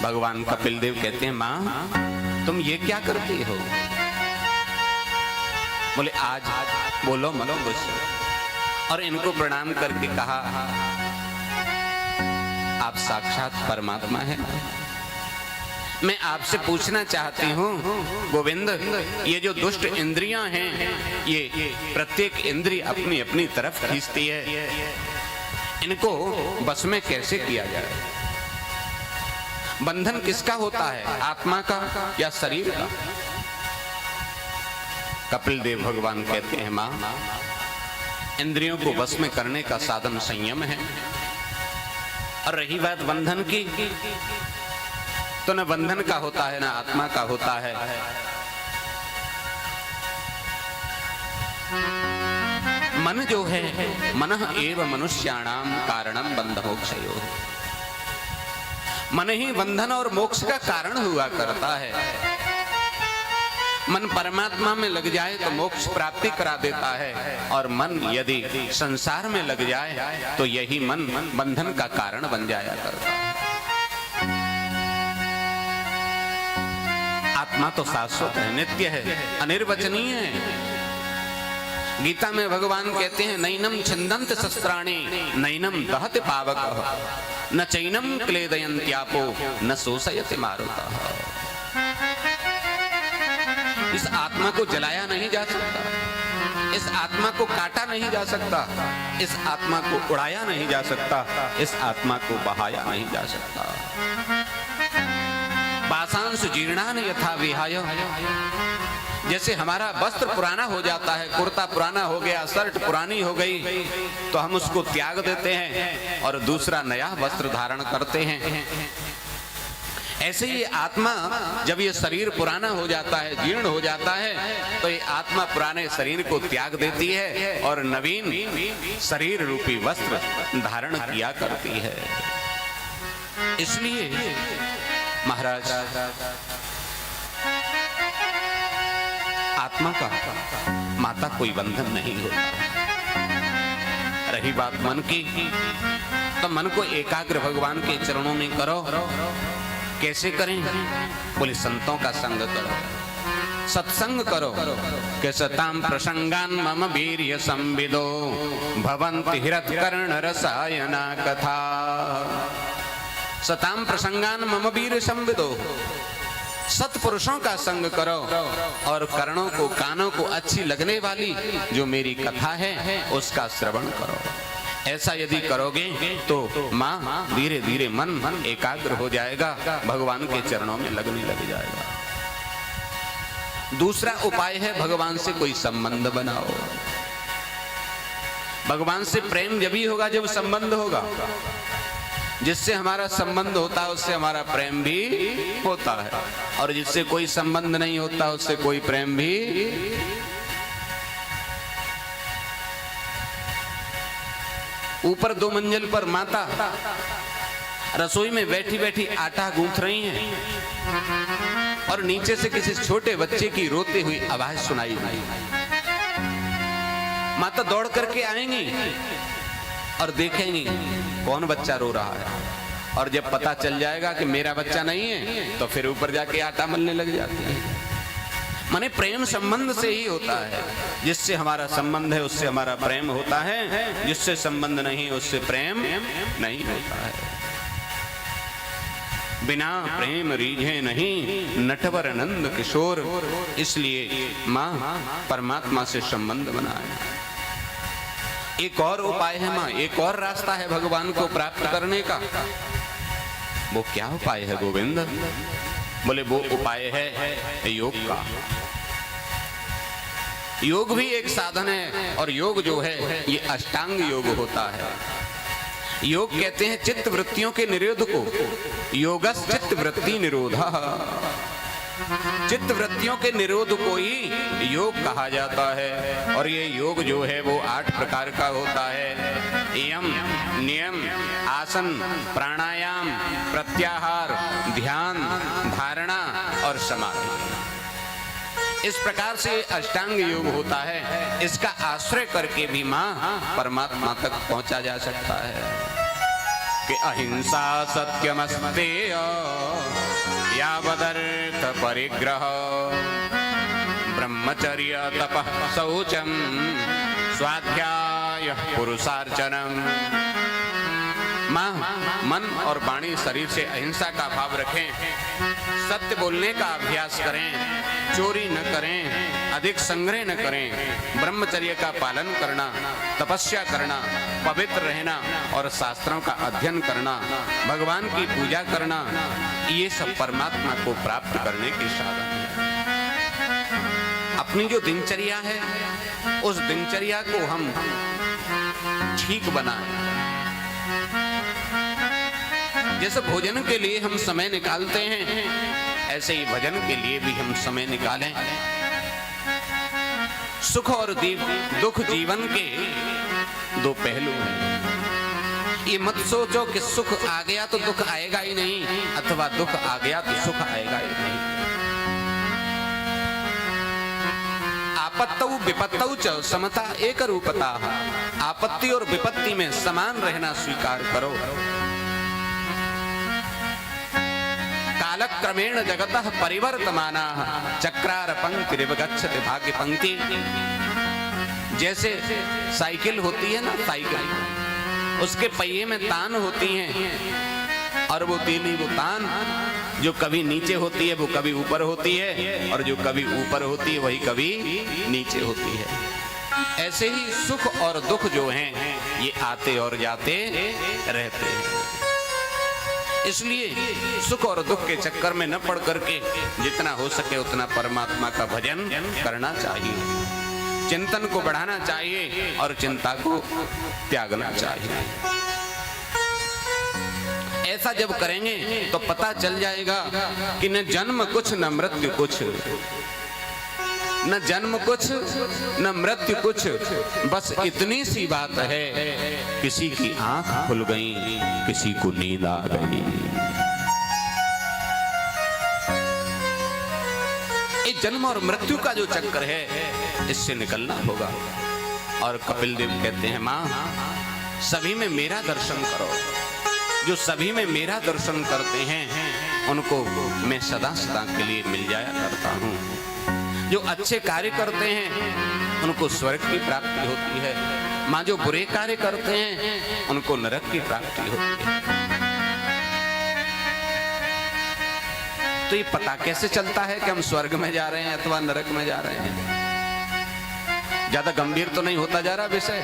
भगवान कपिल देव कहते हैं, माँ तुम ये क्या करती हो? बोले आज बोलो मनो गुस्से। और इनको प्रणाम करके कहा, आप साक्षात परमात्मा हैं। मैं आपसे पूछना चाहती हूँ गोविंद, ये जो दुष्ट इंद्रियां हैं, ये प्रत्येक इंद्रिय अपनी अपनी तरफ खींचती है, इनको बस में कैसे किया जाए? बंधन किसका होता है, आत्मा का या शरीर का? कपिल देव भगवान कहते हैं, मां इंद्रियों को बस में करने का साधन संयम है। और रही बात बंधन की, तो न बंधन का होता है न आत्मा का होता है। मन जो है, मनः एव मनुष्याणाम कारणम बंध मोक्षयो। मन ही बंधन और मोक्ष का कारण हुआ करता है। मन परमात्मा में लग जाए तो मोक्ष प्राप्ति करा देता है, और मन यदि संसार में लग जाए तो यही मन बंधन का कारण बन जाया करता है। आत्मा तो शाश्वत है, नित्य है, अनिर्वचनीय है। गीता में भगवान कहते हैं, नैनम छिन्दन्ति शस्त्राणि नैनम दहति पावकः न चैनम क्लेदयन्त्यापो न शोषयति मारुतः। इस आत्मा को जलाया नहीं जा सकता, इस आत्मा को काटा नहीं जा सकता, इस आत्मा को उड़ाया नहीं जा सकता, इस आत्मा को बहाया नहीं जा सकता। पाशांश जीर्णान यथा विहाय। जैसे हमारा वस्त्र पुराना हो जाता है, कुर्ता पुराना हो गया, शर्ट पुरानी हो गई, तो हम उसको त्याग देते हैं और दूसरा नया वस्त्र धारण करते हैं। ऐसे ही आत्मा, जब ये शरीर पुराना हो जाता है, जीर्ण हो जाता है, तो ये आत्मा पुराने शरीर को त्याग देती है और नवीन शरीर रूपी वस्त्र धारण किया करती है। इसलिए महाराज, आत्मा का माता कोई बंधन नहीं होता। रही बात मन की, तो मन को एकाग्र भगवान के चरणों में करो। कैसे करें? बोले संतों का संग करो, सत्संग करो। के सताम प्रसंगान मम वीर्य संविदो भवन्ति हिरत्कर्ण रसायना कथा। सताम प्रसंगान मम वीर्य संविदो, सत्पुरुषों का संग करो और कर्णों को, कानों को अच्छी लगने वाली जो मेरी कथा है उसका श्रवण करो। ऐसा यदि करोगे तो माँ धीरे धीरे मन एकाग्र हो जाएगा, भगवान के चरणों में लगने लग जाएगा। दूसरा उपाय है, भगवान से कोई संबंध बनाओ। भगवान से प्रेम जब ही होगा जब संबंध होगा। जिससे हमारा संबंध होता है उससे हमारा प्रेम भी होता है, और जिससे कोई संबंध नहीं होता उससे कोई प्रेम भी। ऊपर 2 मंजिल पर माता रसोई में बैठी बैठी आटा गूंथ रही हैं और नीचे से किसी छोटे बच्चे की रोते हुई आवाज सुनाई दी। माता दौड़ करके आएंगी और देखेंगी कौन बच्चा रो रहा है, और जब पता चल जाएगा कि मेरा बच्चा नहीं है तो फिर ऊपर जाके आटा मलने लग जाती है। माने प्रेम संबंध से ही होता है। जिससे हमारा संबंध है उससे हमारा प्रेम होता है, जिससे संबंध नहीं उससे प्रेम नहीं होता है। बिना प्रेम रीझे नहीं नटवर नंद किशोर। इसलिए माँ परमात्मा से संबंध बनाए। एक और उपाय है माँ, एक और रास्ता है भगवान को प्राप्त करने का। वो क्या उपाय है गोविंद? बोले वो उपाय है योग का। योग भी एक साधन है, और योग जो है ये अष्टांग योग होता है। योग कहते हैं चित्त वृत्तियों के निरोध को। योगस चित्त वृत्ति निरोधा। चित्त वृत्तियों के निरोध को ही योग कहा जाता है। और ये योग जो है वो 8 प्रकार का होता है। यम, नियम, आसन, प्राणायाम, प्रत्याहार, ध्यान, धारणा और समाधि। इस प्रकार से अष्टांग योग होता है। इसका आश्रय करके भी माँ परमात्मा तक पहुंचा जा सकता है। कि अहिंसा सत्यमस्तेय यावदर्थ परिग्रह ब्रह्मचर्य तपः शौचम स्वाध्याय पुरुषार्चनम। मन और वाणी शरीर से अहिंसा का भाव रखें, सत्य बोलने का अभ्यास करें, चोरी न करें, अधिक संग्रह न करें, ब्रह्मचर्य का पालन करना, तपस्या करना, पवित्र रहना और शास्त्रों का अध्ययन करना, भगवान की पूजा करना, ये सब परमात्मा को प्राप्त करने के साधन है। अपनी जो दिनचर्या है उस दिनचर्या को हम ठीक बनाएं। जैसे भोजन के लिए हम समय निकालते हैं, ऐसे ही भजन के लिए भी हम समय निकालें। सुख और दुख जीवन के दो पहलू हैं। ये मत सोचो कि सुख आ गया तो दुख आएगा ही नहीं, अथवा दुख आ गया तो सुख आएगा ही नहीं। आपत्तौ विपत्तौ च समता एक रूपता। आपत्ति और विपत्ति में समान रहना स्वीकार करो। कालक्रमेण जगतः परिवर्तमानाः चक्रार पंक्तिरिव गच्छति भाग्य पंक्ति। जैसे साइकिल होती है ना, साइकिल उसके पहिए में तान होती हैं, और वो तीली वो तान जो कभी नीचे होती है वो कभी ऊपर होती है, और जो कभी ऊपर होती है वही कभी नीचे होती है। ऐसे ही सुख और दुख जो हैं ये आते और जाते रहते हैं। इसलिए सुख और दुख के चक्कर में न पड़ करके जितना हो सके उतना परमात्मा का भजन करना चाहिए, चिंतन को बढ़ाना चाहिए और चिंता को त्यागना चाहिए। ऐसा जब करेंगे तो पता चल जाएगा कि न जन्म कुछ न मृत्यु कुछ, न जन्म कुछ न मृत्यु कुछ, बस इतनी सी बात है, किसी की आंख खुल गई, किसी को नींद आ गई। इस जन्म और मृत्यु का जो चक्कर है इससे निकलना होगा। और कपिल देव कहते हैं, मां सभी में मेरा दर्शन करो। जो सभी में मेरा दर्शन करते हैं उनको मैं सदा सदा के लिए मिल जाया करता हूँ। जो अच्छे कार्य करते हैं उनको स्वर्ग की प्राप्ति होती है। माँ जो बुरे कार्य करते हैं उनको नरक की प्राप्ति होती है। तो ये पता कैसे चलता है कि हम स्वर्ग में जा रहे हैं अथवा नरक में जा रहे हैं? ज्यादा गंभीर तो नहीं होता जा रहा विषय?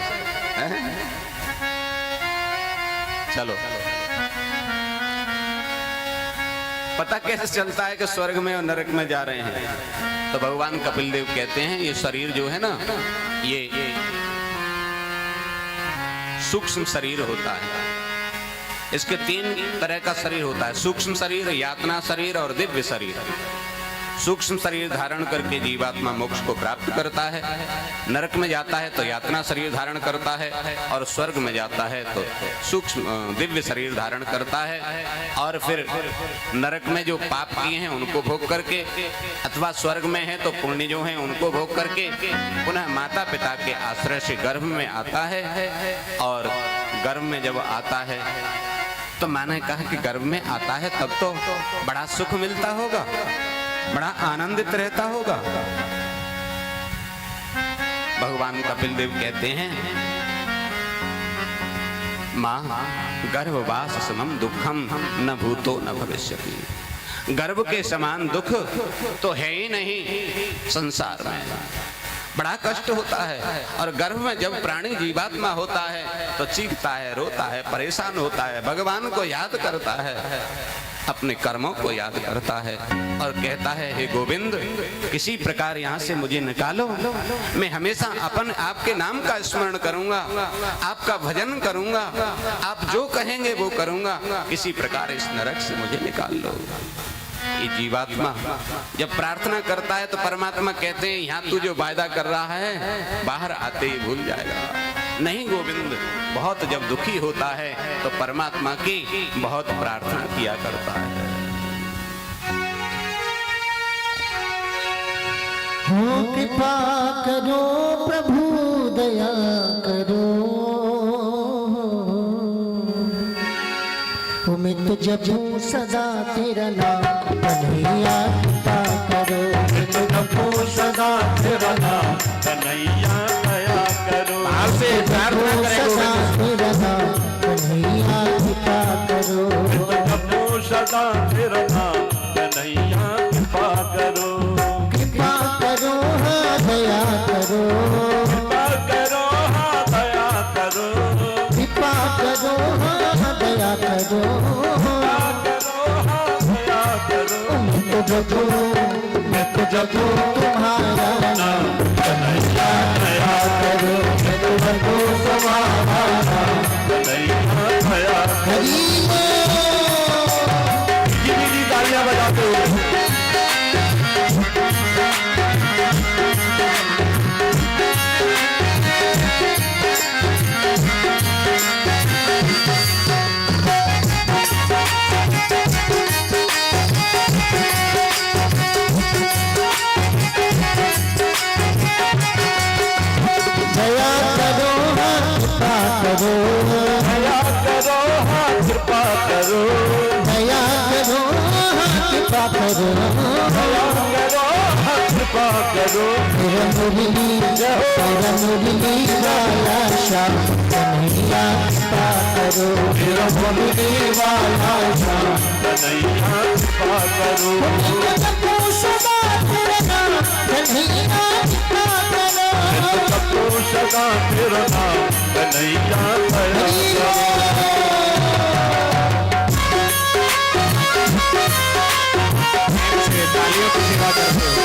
चलो, पता कैसे चलता है कि स्वर्ग में और नरक में जा रहे हैं? तो भगवान कपिल देव कहते हैं, ये शरीर जो है ना, ये सूक्ष्म शरीर होता है। इसके तीन तरह का शरीर होता है, सूक्ष्म शरीर, यातना शरीर और दिव्य शरीर। सूक्ष्म शरीर धारण करके जीवात्मा मोक्ष को प्राप्त करता है, नरक में जाता है तो यातना शरीर धारण करता है, और स्वर्ग में जाता है तो सूक्ष्म दिव्य शरीर धारण करता है। और फिर नरक में जो पाप किए हैं उनको भोग करके, अथवा स्वर्ग में है तो पुण्य जो हैं उनको भोग करके पुनः माता पिता के आश्रय से गर्भ में आता है। और गर्भ में जब आता है तो मैंने कहा कि गर्भ में आता है तब तो बड़ा सुख मिलता होगा, बड़ा आनंदित रहता होगा। भगवान कपिल देव कहते हैं, मां गर्भवास समम दुखम न भूतो न भविष्यति। गर्भ के समान दुख तो है ही नहीं संसार में। बड़ा कष्ट होता है, और गर्भ में जब प्राणी जीवात्मा होता है तो चीखता है, रोता है, परेशान होता है, भगवान को याद करता है, अपने कर्मों को याद करता है और कहता है, हे गोविंद किसी प्रकार यहाँ से मुझे निकालो, मैं हमेशा अपन आपके नाम का स्मरण करूंगा, आपका भजन करूंगा, आप जो कहेंगे वो करूंगा, किसी प्रकार इस नरक से मुझे निकाल लो। ये जीवात्मा जब प्रार्थना करता है तो परमात्मा कहते हैं, यहाँ तू जो वायदा कर रहा है बाहर आते ही भूल जाएगा। नहीं गोविंद, बहुत जब दुखी होता है तो परमात्मा की बहुत प्रार्थना किया करता है। हो कृपा करो प्रभु दया करो, मैं तो जपूं सदा तेरा नाम कन्हैया कृपा करो। मैं तो जपूं सदा तेरा नाम कन्हैया दया करो। भाव से प्रार्थना जपूं करें सदा गोविंद। तेरा नाम कन्हैया कृपा करो। मैं तो जपूं सदा तेरा नाम कन्हैया कृपा करो। कृपा करो हाँ दया करो। कृपा करो हाँ दया करो। कृपा करो हाँ दया करो। मैं तो जपूं तुम्हारा नाम कन्हैया दया करो। मैं तो जपूं तुम्हारा नाम कन्हैया दया करो। हरि जी तालियां बजाते हुए दया करो हाँ कृपा करो। दया करो हाँ कृपा करो। दया करो हाँ कृपा करो। दया करो हाँ कृपा करो। तेरा मुरली वाला श्याम कन्हैया कृपा करो। मेरा मुरली वाला श्याम कन्हैया कृपा करो। जपूं सदा तेरा नाम कन्हैया कृपा करो। मैं तो जपूं सदा तेरा नाम कन्हैया दया करो। तालियों की सेवा करते हो।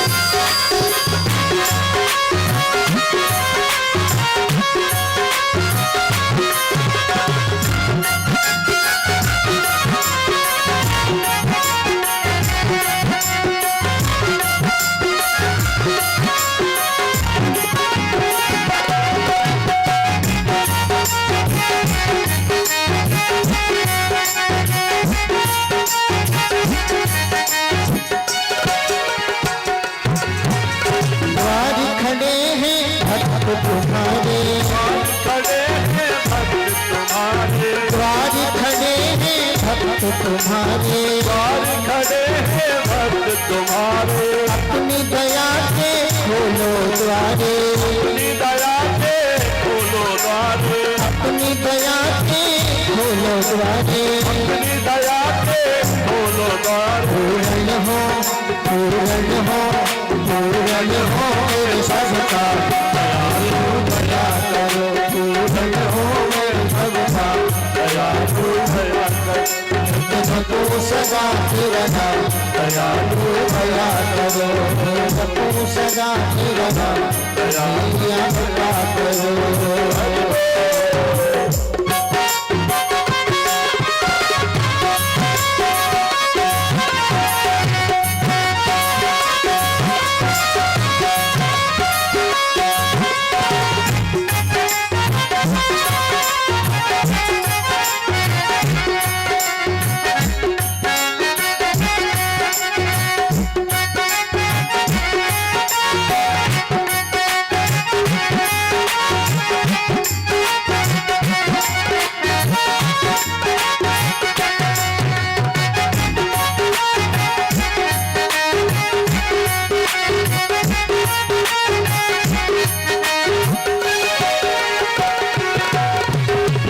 द्वार खड़े हैं भक्त तुम्हारे। खड़े हैं भक्त तुम्हारे। द्वार खड़े हैं भक्त तुम्हारे। द्वार खड़े हैं भक्त तुम्हारे। अपनी दया से खोलो द्वारे। अपनी दया से खोलो द्वारे। अपनी दया से खोलो द्वारे। अपनी दया से खोलो द्वारे। पूर्ण हो पूर्ण हो पूर्ण हो मेरे सबका दयालु दया करो। पूर्ण हो मेरे सबका दयालु दया कर। जपूं सदा तेरा नाम दयालु दया करो। जपूं सदा तेरा नाम कन्हैया कृपा करो।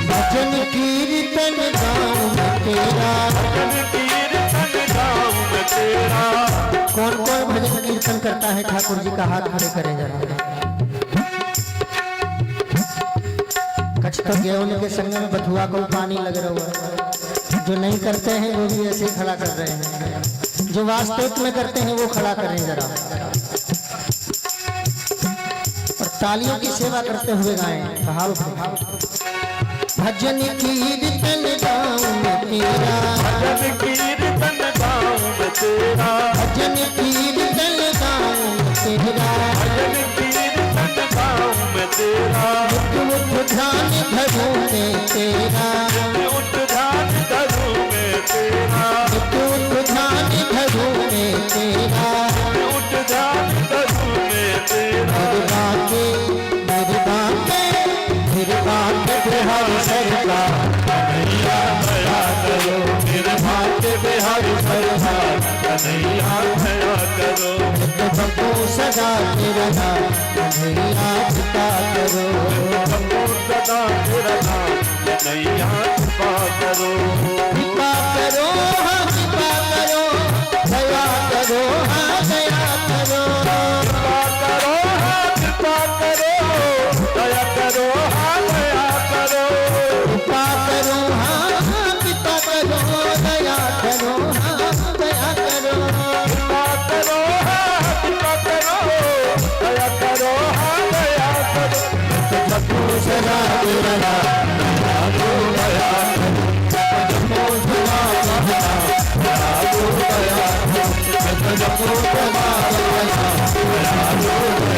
भजन कीर्तन गाँव तेरा। कीर्तन गाँव में तेरा। कौन कौन भजन कीर्तन करता है ठाकुर जी का हाथ खड़े करें जरा। कच्छ तो गए उनके संग में बथुआ को पानी लग रहा हुआ है। जो नहीं करते हैं वो भी ऐसे ही खड़ा कर रहे हैं। जो वास्तविक में करते हैं वो खड़ा करें जरा और तालियों की सेवा करते हुए गाएं भाव से। भजन कीर्तन गाँव में तेरा। भजन कीर्तन गाँव में तेरा। भजन कीर्तन गाँव में तेरा। भजन कीर्तन गाँव में तेरा। उठ ध्यान धरू में तेरा। उठ ध्यान धरू में तेरा। उठ ध्यान धरू में तेरा। उठ ध्यान धरू में तेरा। मेरे बाके हर सरकार कन्हैया दया करो। मेरे कन्हैया दया करो। बप्पू सदा तेरा नाम कन्हैया कृपा करो। बप्पू सदा तेरा नाम कन्हैया कृपा करो। कृपा करो हाँ कृपा करो, दया करो हाँ दया करो। कृपा करो हाँ कृपा करो, दया करो हाँ दया करो। कृपा करो हाँ कृपा करो, दया करो हाँ दया करो। कृपा करो हाँ कृपा करो, दया करो हाँ दया करो। बप्पू सदा तेरा नाम लागो दया करो। बप्पू सदा तेरा नाम लागो दया करो। बप्पू सदा तेरा नाम लागो दया